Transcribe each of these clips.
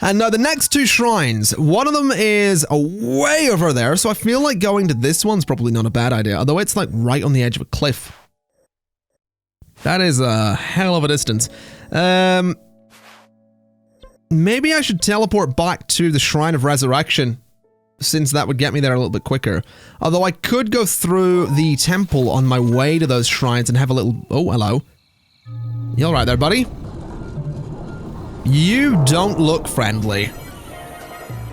And now the next two shrines, one of them is way over there, so I feel like going to this one's probably not a bad idea, although it's like right on the edge of a cliff. That is a hell of a distance. Maybe I should teleport back to the Shrine of Resurrection, since that would get me there a little bit quicker. Although I could go through the temple on my way to those shrines and have a little... Oh, hello. You alright there, buddy? You don't look friendly.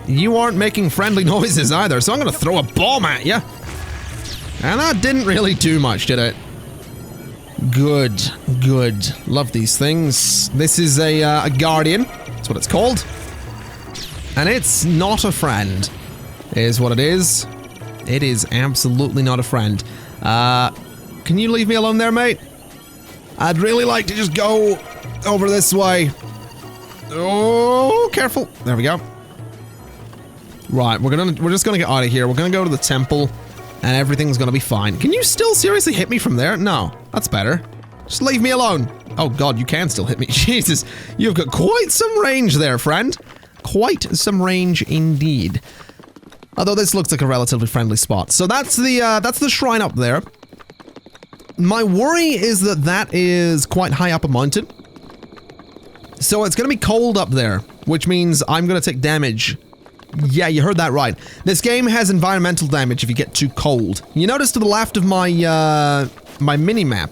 You aren't making friendly noises either, so I'm gonna throw a bomb at you. And that didn't really do much, did it? Good, good. Love these things. This is a guardian. That's what it's called. And it's not a friend, is what it is. It is absolutely not a friend. Can you leave me alone there, mate? I'd really like to just go over this way. Oh, careful. There we go. Right, we're just gonna get out of here. We're gonna go to the temple, and everything's gonna be fine. Can you still seriously hit me from there? No, that's better. Just leave me alone. Oh god, you can still hit me. Jesus, you've got quite some range there, friend. Quite some range indeed. Although this looks like a relatively friendly spot. So that's the shrine up there. My worry is that that is quite high up a mountain. So it's gonna be cold up there, which means I'm gonna take damage. Yeah, you heard that right. This game has environmental damage if you get too cold. You notice to the left of my, my mini-map,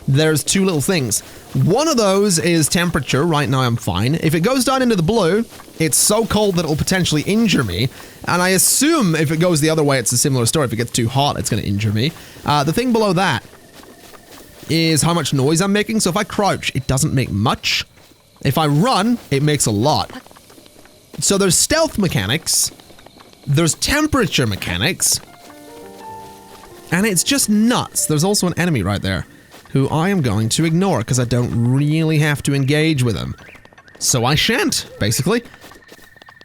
there's two little things. One of those is temperature. Right now I'm fine. If it goes down into the blue, it's so cold that it will potentially injure me. And I assume if it goes the other way, it's a similar story. If it gets too hot, it's gonna injure me. The thing below that is how much noise I'm making. So if I crouch, it doesn't make much. If I run, it makes a lot. So there's stealth mechanics, there's temperature mechanics, and it's just nuts. There's also an enemy right there, who I am going to ignore, because I don't really have to engage with him. So I shan't, basically.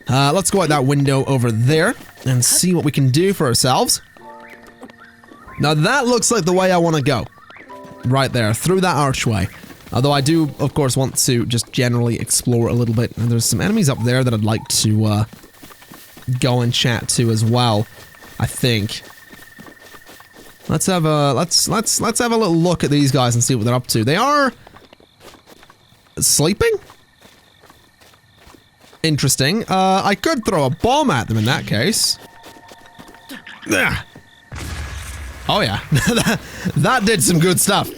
Let's go out that window over there, and see what we can do for ourselves. Now that looks like the way I want to go. Right there, through that archway. Although I do, of course, want to just generally explore a little bit. And there's some enemies up there that I'd like to go and chat to as well, I think. Let's have a let's have a little look at these guys and see what they're up to. They are sleeping? Interesting. I could throw a bomb at them in that case. Oh yeah, that did some good stuff.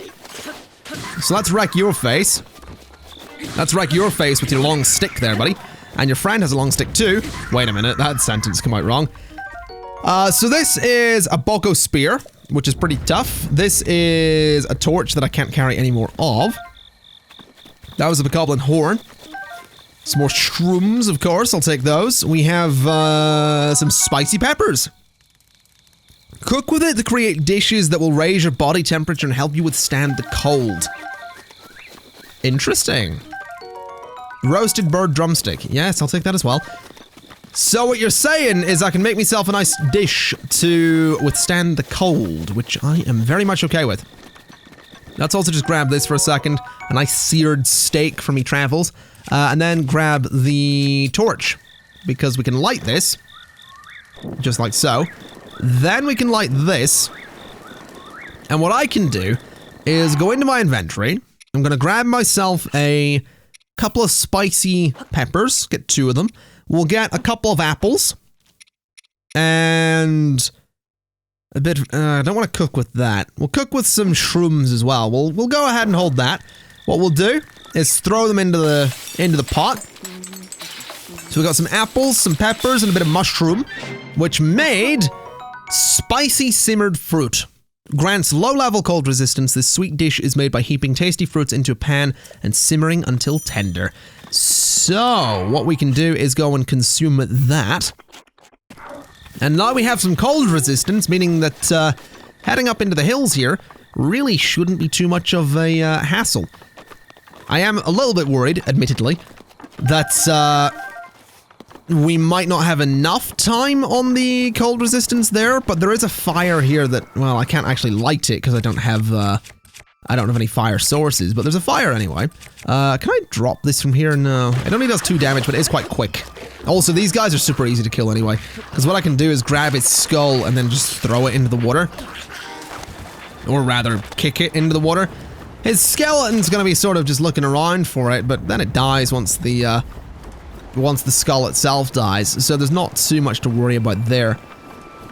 So let's wreck your face. Let's wreck your face with your long stick there, buddy. And your friend has a long stick too. Wait a minute, that sentence came out wrong. So this is a Boko spear, which is pretty tough. This is a torch that I can't carry any more of. That was a Bokoblin horn. Some more shrooms, of course, I'll take those. We have some spicy peppers. Cook with it to create dishes that will raise your body temperature and help you withstand the cold. Interesting. Roasted bird drumstick. Yes, I'll take that as well. So what you're saying is I can make myself a nice dish to withstand the cold, which I am very much okay with. Let's also just grab this for a second. A nice seared steak for me travels. And then grab the torch, because we can light this. Just like so. Then we can light this. And what I can do is go into my inventory. I'm gonna grab myself a couple of spicy peppers, get 2 of them. We'll get a couple of apples. And a bit, I don't want to cook with that. We'll cook with some shrooms as well. We'll go ahead and hold that. What we'll do is throw them into the pot. So we got some apples, some peppers, and a bit of mushroom, which made spicy simmered fruit. Grants low-level cold resistance. This sweet dish is made by heaping tasty fruits into a pan and simmering until tender. So, what we can do is go and consume that. And now we have some cold resistance, meaning that heading up into the hills here really shouldn't be too much of a hassle. I am a little bit worried, admittedly, that we might not have enough time on the cold resistance there, but there is a fire here that, well, I can't actually light it because I don't have any fire sources, but there's a fire anyway. Can I drop this from here? No. It only does 2 damage, but it is quite quick. Also, these guys are super easy to kill anyway, because what I can do is grab its skull and then just throw it into the water. Or rather, kick it into the water. His skeleton's gonna be sort of just looking around for it, but then it dies once the skull itself dies, so there's not too much to worry about there.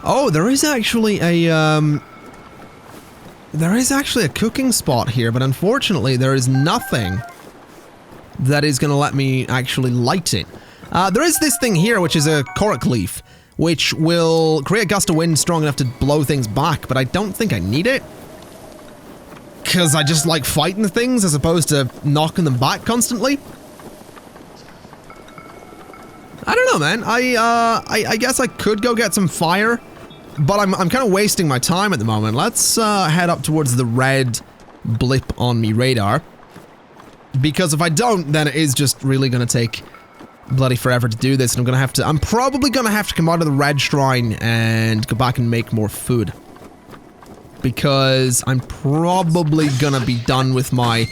Oh, there is actually a cooking spot here, but unfortunately there is nothing that is gonna let me actually light it. There is this thing here, which is a cork leaf, which will create a gust of wind strong enough to blow things back, but I don't think I need it. Because I just like fighting things as opposed to knocking them back constantly. I don't know, man. I guess I could go get some fire, but I'm kind of wasting my time at the moment. Let's head up towards the red blip on me radar. Because if I don't, then it is just really going to take bloody forever to do this, and I'm probably gonna have to come out of the red shrine and go back and make more food. Because I'm probably gonna be done with my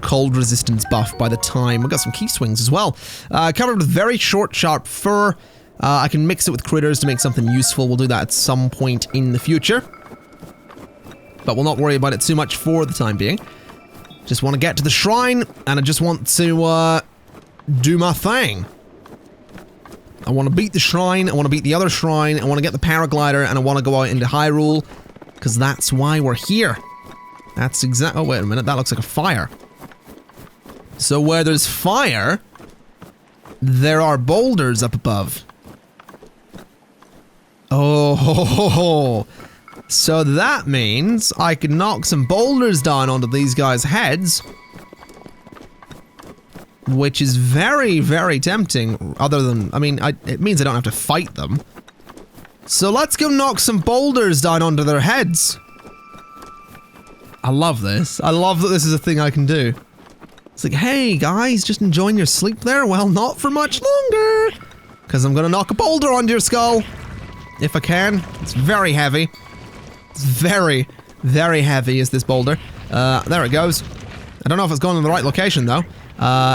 cold resistance buff by the time... I've got some key swings as well. Covered with very short, sharp fur. I can mix it with critters to make something useful. We'll do that at some point in the future. But we'll not worry about it too much for the time being. Just want to get to the shrine, and I just want to do my thing. I want to beat the shrine, I want to beat the other shrine, I want to get the paraglider, and I want to go out into Hyrule, because that's why we're here. That's oh, wait a minute, that looks like a fire. So where there's fire, there are boulders up above. Oh, so that means I can knock some boulders down onto these guys' heads, which is very, very tempting, other than, I mean, it means I don't have to fight them. So let's go knock some boulders down onto their heads. I love this. I love that this is a thing I can do. It's like, hey guys, just enjoying your sleep there? Well, not for much longer. Because I'm gonna knock a boulder onto your skull. If I can. It's very heavy. It's very, very heavy is this boulder. There it goes. I don't know if it's going in the right location though.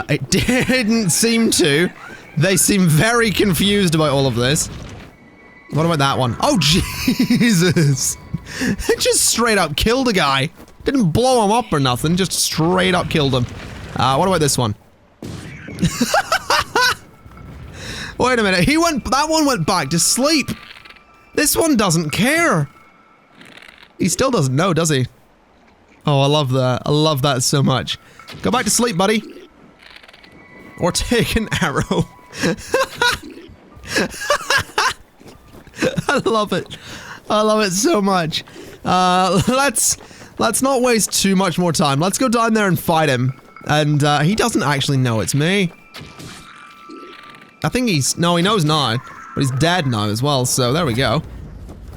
It didn't seem to. They seem very confused about all of this. What about that one? Oh, Jesus. It just straight up killed a guy. Didn't blow him up or nothing, just straight up killed him. What about this one? Wait a minute, that one went back to sleep. This one doesn't care. He still doesn't know, does he? Oh, I love that. I love that so much. Go back to sleep, buddy. Or take an arrow. I love it. I love it so much. Let's not waste too much more time. Let's go down there and fight him. And he doesn't actually know it's me. I think no, he knows now. But he's dead now as well, so there we go.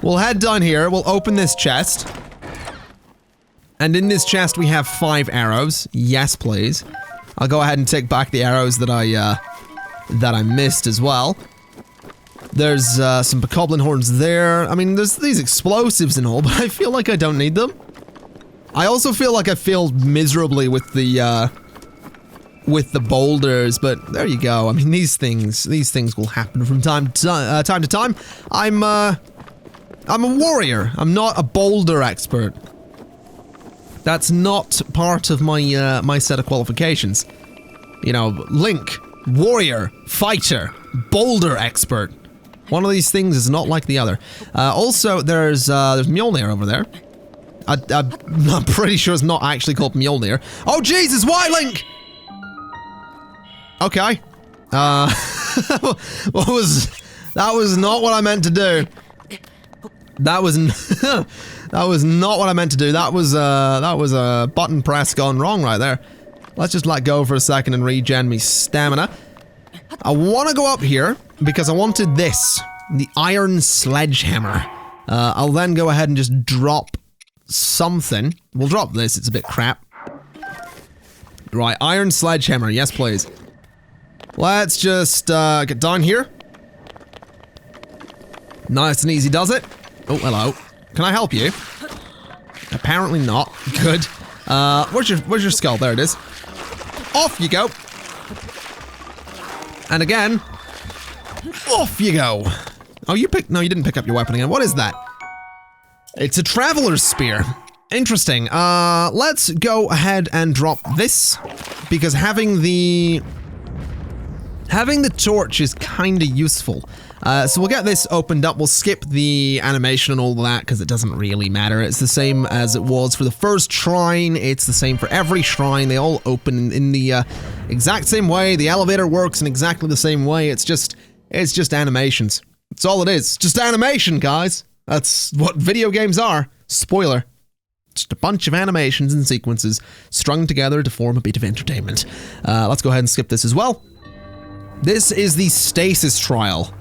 We'll head down here, we'll open this chest. And in this chest we have 5 arrows. Yes, please. I'll go ahead and take back the arrows that I missed as well. There's some bokoblin horns there. I mean, there's these explosives and all, but I feel like I don't need them. I also feel like I failed miserably with the boulders, but there you go. I mean, these things will happen from time to time. I'm a warrior. I'm not a boulder expert. That's not part of my my set of qualifications. You know, Link, warrior, fighter, boulder expert. One of these things is not like the other. Also, there's Mjolnir over there. I'm pretty sure it's not actually called Mjolnir. Oh Jesus, why, Link? Okay. That was not what I meant to do. That was not what I meant to do. That was a button press gone wrong right there. Let's just let go for a second and regen me stamina. I want to go up here because I wanted this, the iron sledgehammer. I'll then go ahead and just drop something. We'll drop this, it's a bit crap. Right, iron sledgehammer, yes please. Let's just get down here. Nice and easy does it. Oh, hello. Can I help you? Apparently not. Good. Where's your skull? There it is. Off you go. And again, Off you go. Oh, no, you didn't pick up your weapon again. What is that? It's a traveler's spear. Interesting. Let's go ahead and drop this, because having the torch is kind of useful. So we'll get this opened up. We'll skip the animation and all that because it doesn't really matter. It's the same as it was for the first shrine. It's the same for every shrine. They all open in the exact same way. The elevator works in exactly the same way. It's just animations. That's all it is. Just animation, guys. That's what video games are. Spoiler. Just a bunch of animations and sequences strung together to form a bit of entertainment. Let's go ahead and skip this as well. This is the stasis trial.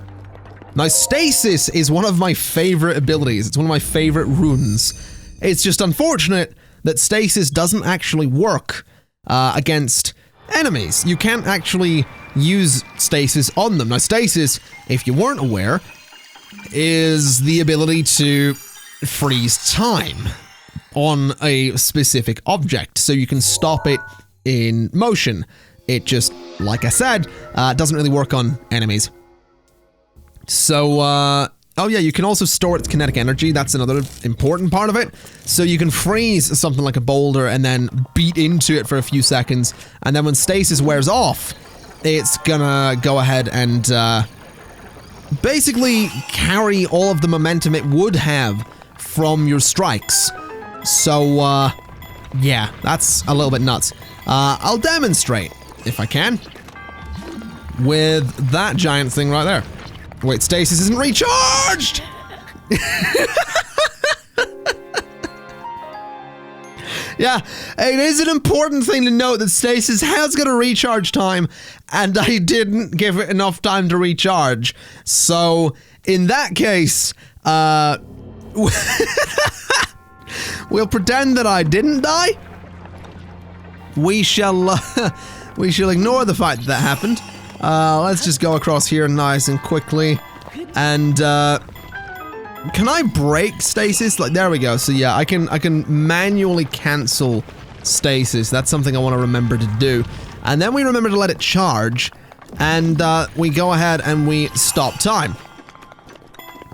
Now, stasis is one of my favorite abilities. It's one of my favorite runes. It's just unfortunate that stasis doesn't actually work against enemies. You can't actually use stasis on them. Now, stasis, if you weren't aware, is the ability to freeze time on a specific object, so you can stop it in motion. It just, like I said, doesn't really work on enemies. So, oh yeah, you can also store its kinetic energy. That's another important part of it. So you can freeze something like a boulder and then beat into it for a few seconds, and then when stasis wears off, it's gonna go ahead and basically carry all of the momentum it would have from your strikes. So, yeah, that's a little bit nuts. I'll demonstrate, if I can, with that giant thing right there. Wait, stasis isn't recharged! Yeah, it is an important thing to note that stasis has got a recharge time, and I didn't give it enough time to recharge. So, in that case, we'll pretend that I didn't die. We shall ignore the fact that happened. Let's just go across here nice and quickly. And, can I break stasis? Like, there we go. So yeah, I can manually cancel stasis. That's something I want to remember to do. And then we remember to let it charge. And, we go ahead and we stop time.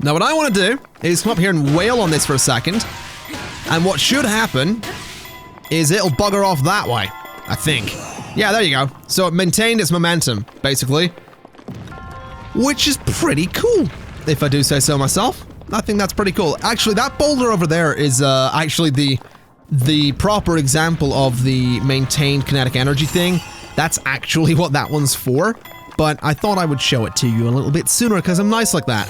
Now what I want to do is come up here and wail on this for a second. And what should happen is it'll bugger off that way, I think. Yeah, there you go. So it maintained its momentum, basically. Which is pretty cool, if I do say so myself. I think that's pretty cool. Actually, that boulder over there is actually the proper example of the maintained kinetic energy thing. That's actually what that one's for. But I thought I would show it to you a little bit sooner because I'm nice like that.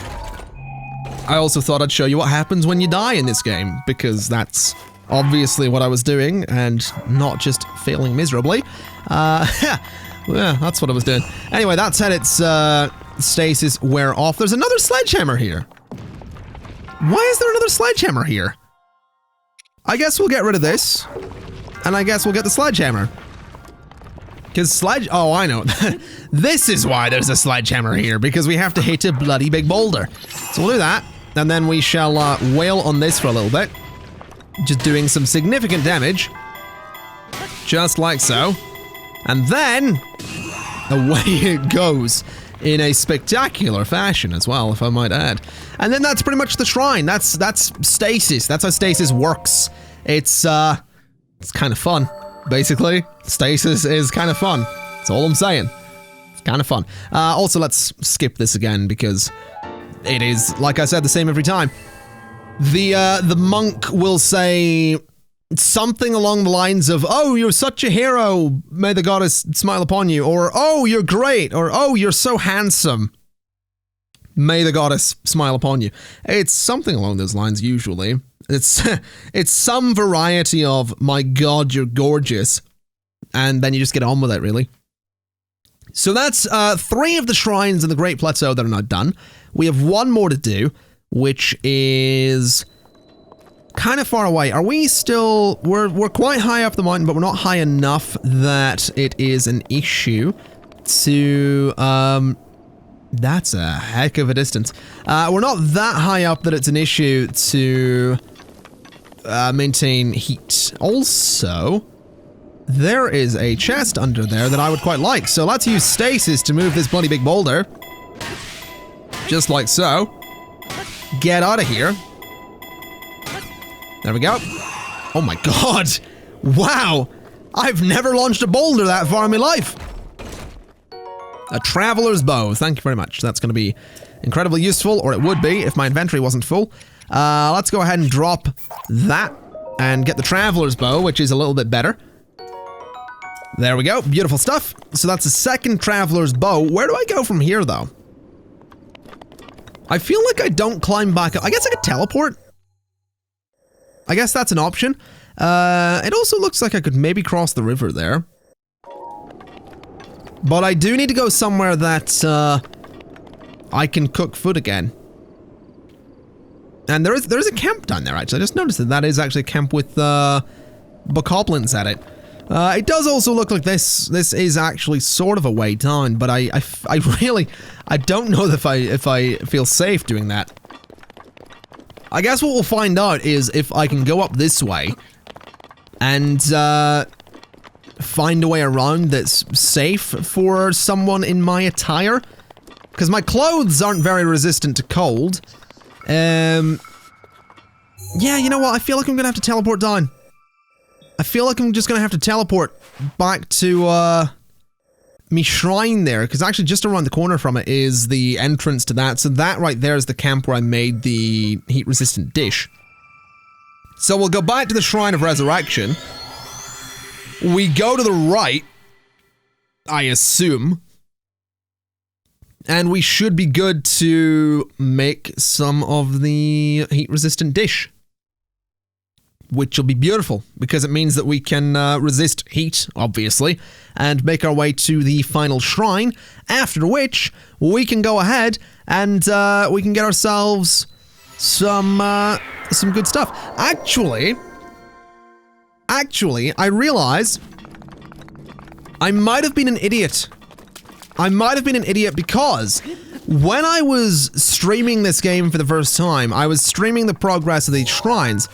I also thought I'd show you what happens when you die in this game, because that's obviously what I was doing, and not just failing miserably. Yeah, that's what I was doing. Anyway, that's had its stasis wear off. There's another sledgehammer here. Why is there another sledgehammer here? I guess we'll get rid of this, and I guess we'll get the sledgehammer. Because oh, I know. This is why there's a sledgehammer here, because we have to hit a bloody big boulder. So we'll do that, and then we shall wail on this for a little bit. Just doing some significant damage. Just like so. And then, away it goes. In a spectacular fashion as well, if I might add. And then that's pretty much the shrine. That's stasis. That's how stasis works. It's kind of fun, basically. Stasis is kind of fun. That's all I'm saying. It's kind of fun. Also, let's skip this again because it is, like I said, the same every time. The monk will say something along the lines of, "Oh, you're such a hero, may the goddess smile upon you," or "Oh, you're great," or "Oh, you're so handsome, may the goddess smile upon you." It's something along those lines usually. It's some variety of "My God, you're gorgeous," and then you just get on with it, really. So that's 3 of the shrines in the Great Plateau that are now done. We have 1 more to do, which is kind of far away. Are we still... We're quite high up the mountain, but we're not high enough that it is an issue to... that's a heck of a distance. We're not that high up that it's an issue to maintain heat. Also, there is a chest under there that I would quite like. So let's use stasis to move this bloody big boulder. just like so. Get out of here. There we go. Oh my god. Wow. I've never launched a boulder that far in my life. A traveler's bow. Thank you very much. That's going to be incredibly useful, or it would be if my inventory wasn't full. Let's go ahead and drop that and get the traveler's bow, which is a little bit better. There we go. Beautiful stuff. So that's the second traveler's bow. Where do I go from here, though? I feel like I don't climb back up. I guess I could teleport. I guess that's an option. It also looks like I could maybe cross the river there. But I do need to go somewhere that I can cook food again. And there is a camp down there, actually. I just noticed that is actually a camp with bokoblins at it. It does also look like this is actually sort of a way down, but I really don't know if I feel safe doing that. I guess what we'll find out is if I can go up this way and find a way around that's safe for someone in my attire. Because my clothes aren't very resistant to cold. Yeah, you know what? I feel like I'm gonna have to teleport down. I feel like I'm just gonna have to teleport back to, me shrine there, because actually just around the corner from it is the entrance to that. So that right there is the camp where I made the heat-resistant dish. So we'll go back to the Shrine of Resurrection. We go to the right, I assume. And we should be good to make some of the heat-resistant dish. Which will be beautiful, because it means that we can resist heat, obviously, and make our way to the final shrine, after which we can go ahead and we can get ourselves some good stuff. Actually, I realize I might have been an idiot. I might have been an idiot because when I was streaming this game for the first time, I was streaming the progress of these shrines.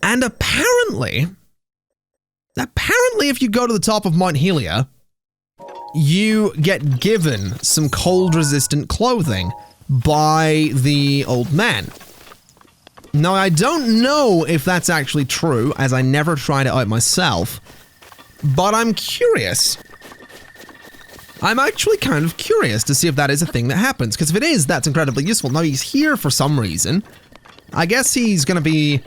And apparently if you go to the top of Mount Helia, you get given some cold-resistant clothing by the old man. Now, I don't know if that's actually true, as I never tried it out myself, but I'm curious. I'm actually kind of curious to see if that is a thing that happens, because if it is, that's incredibly useful. Now, he's here for some reason. I guess he's gonna be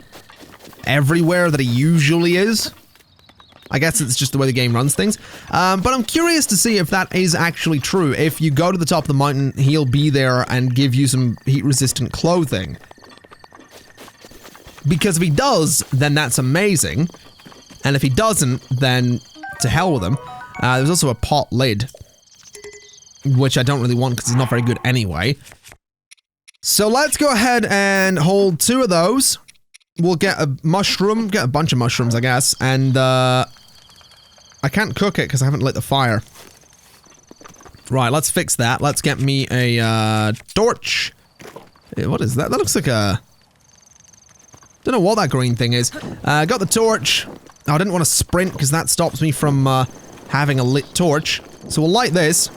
everywhere that he usually is. I guess it's just the way the game runs things. But I'm curious to see if that is actually true. If you go to the top of the mountain, he'll be there and give you some heat-resistant clothing. Because if he does, then that's amazing. And if he doesn't, then to hell with him. There's also a pot lid, which I don't really want because it's not very good anyway. So let's go ahead and hold 2 of those. We'll get a mushroom, get a bunch of mushrooms, I guess, and, I can't cook it because I haven't lit the fire. Right, let's fix that. Let's get me a, torch. What is that? That looks like a... Don't know what that green thing is. Got the torch. Oh, I didn't want to sprint because that stops me from, having a lit torch. So we'll light this.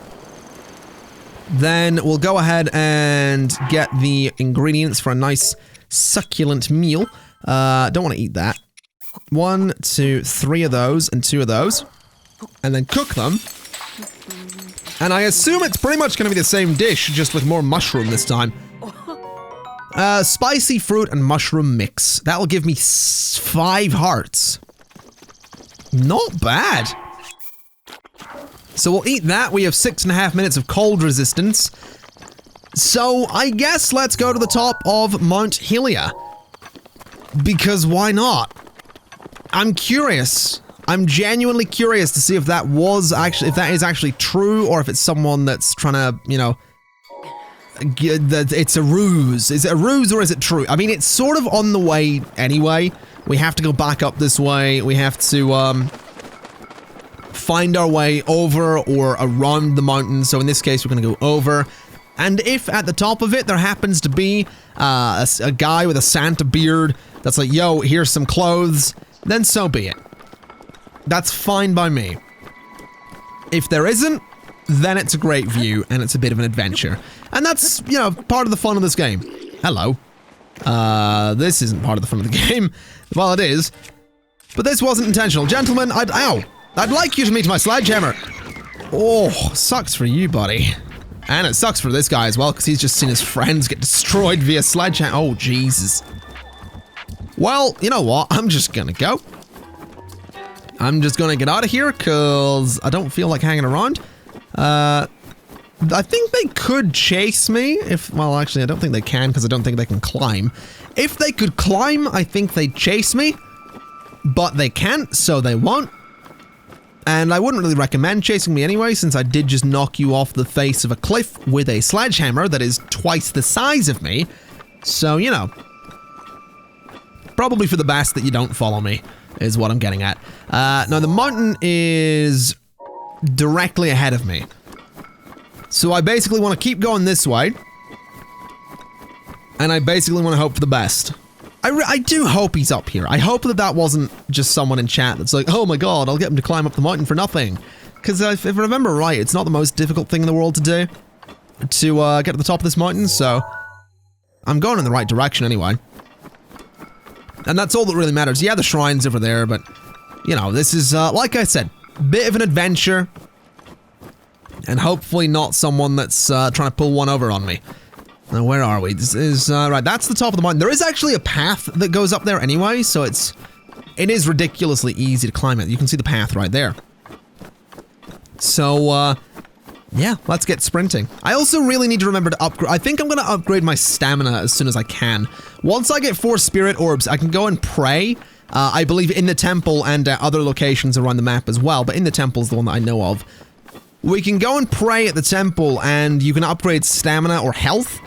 Then we'll go ahead and get the ingredients for a nice succulent meal. Don't want to eat that. 1, 2, 3 of those and 2 of those. And then cook them. And I assume it's pretty much going to be the same dish, just with more mushroom this time. Spicy fruit and mushroom mix. That'll give me 5 hearts. Not bad. So we'll eat that. We have 6.5 minutes of cold resistance. So I guess let's go to the top of Mount Helia. Because why not? I'm curious. I'm genuinely curious to see if that is actually true, or if it's someone that's trying to, you know, it's a ruse. Is it a ruse or is it true? I mean, it's sort of on the way anyway. We have to go back up this way. We have to, find our way over or around the mountain. So in this case, we're gonna go over. And if at the top of it, there happens to be a guy with a Santa beard that's like, yo, here's some clothes, then so be it. That's fine by me. If there isn't, then it's a great view and it's a bit of an adventure. And that's, you know, part of the fun of this game. Hello. This isn't part of the fun of the game. Well, it is. But this wasn't intentional. Gentlemen, I'd like you to meet my sledgehammer. Oh, sucks for you, buddy. And it sucks for this guy as well, because he's just seen his friends get destroyed via sledgehammer. Oh, Jesus. Well, you know what? I'm just gonna go. I'm just gonna get out of here, because I don't feel like hanging around. I think they could chase me if, well, actually, I don't think they can, because I don't think they can climb. If they could climb, I think they'd chase me, but they can't, so they won't. And I wouldn't really recommend chasing me anyway, since I did just knock you off the face of a cliff with a sledgehammer that is twice the size of me. So, you know, probably for the best that you don't follow me, is what I'm getting at. Now, the mountain is directly ahead of me. So I basically want to keep going this way. And I basically want to hope for the best. I do hope he's up here. I hope that wasn't just someone in chat that's like, oh my god, I'll get him to climb up the mountain for nothing. Because if I remember right, it's not the most difficult thing in the world to do. To get to the top of this mountain, so I'm going in the right direction anyway. And that's all that really matters. Yeah, the shrine's over there, but, you know, this is, like I said, bit of an adventure. And hopefully not someone that's trying to pull one over on me. Now, where are we? This is, right, that's the top of the mountain. There is actually a path that goes up there anyway, so it is ridiculously easy to climb it. You can see the path right there. So, yeah, let's get sprinting. I also really need to remember to upgrade. I think I'm going to upgrade my stamina as soon as I can. Once I get 4 spirit orbs, I can go and pray. I believe in the temple and other locations around the map as well, but in the temple is the one that I know of. We can go and pray at the temple, and you can upgrade stamina or health.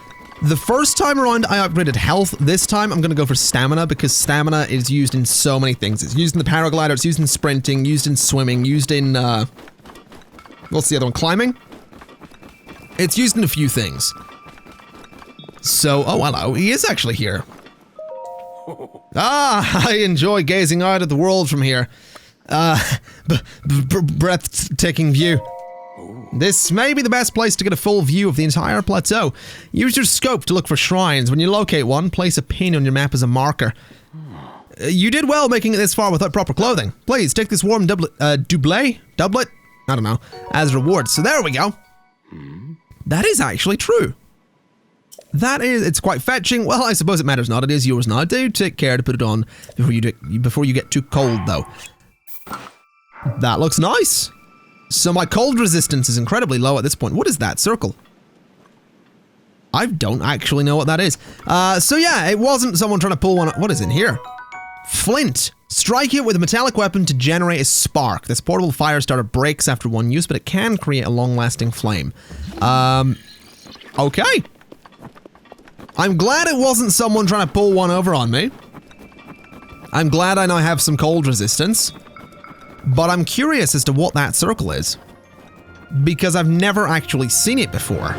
The first time around, I upgraded health. This time, I'm going to go for stamina, because stamina is used in so many things. It's used in the paraglider, it's used in sprinting, used in swimming, used in, what's the other one? Climbing? It's used in a few things. So, oh, hello. He is actually here. Ah, I enjoy gazing out at the world from here. Breathtaking view. This may be the best place to get a full view of the entire plateau. Use your scope to look for shrines. When you locate one, place a pin on your map as a marker. You did well making it this far without proper clothing. Please take this warm doublet? I don't know, as reward. So there we go. That is actually true. It's quite fetching. Well, I suppose it matters not. It is yours now. Do take care to put it on before you get too cold, though. That looks nice. So my cold resistance is incredibly low at this point. What is that circle? I don't actually know what that is. So yeah, it wasn't someone trying to pull one. What is in here? Flint. Strike it with a metallic weapon to generate a spark. This portable fire starter breaks after one use, but it can create a long-lasting flame. Okay. I'm glad it wasn't someone trying to pull one over on me. I'm glad I now have some cold resistance. But I'm curious as to what that circle is, because I've never actually seen it before.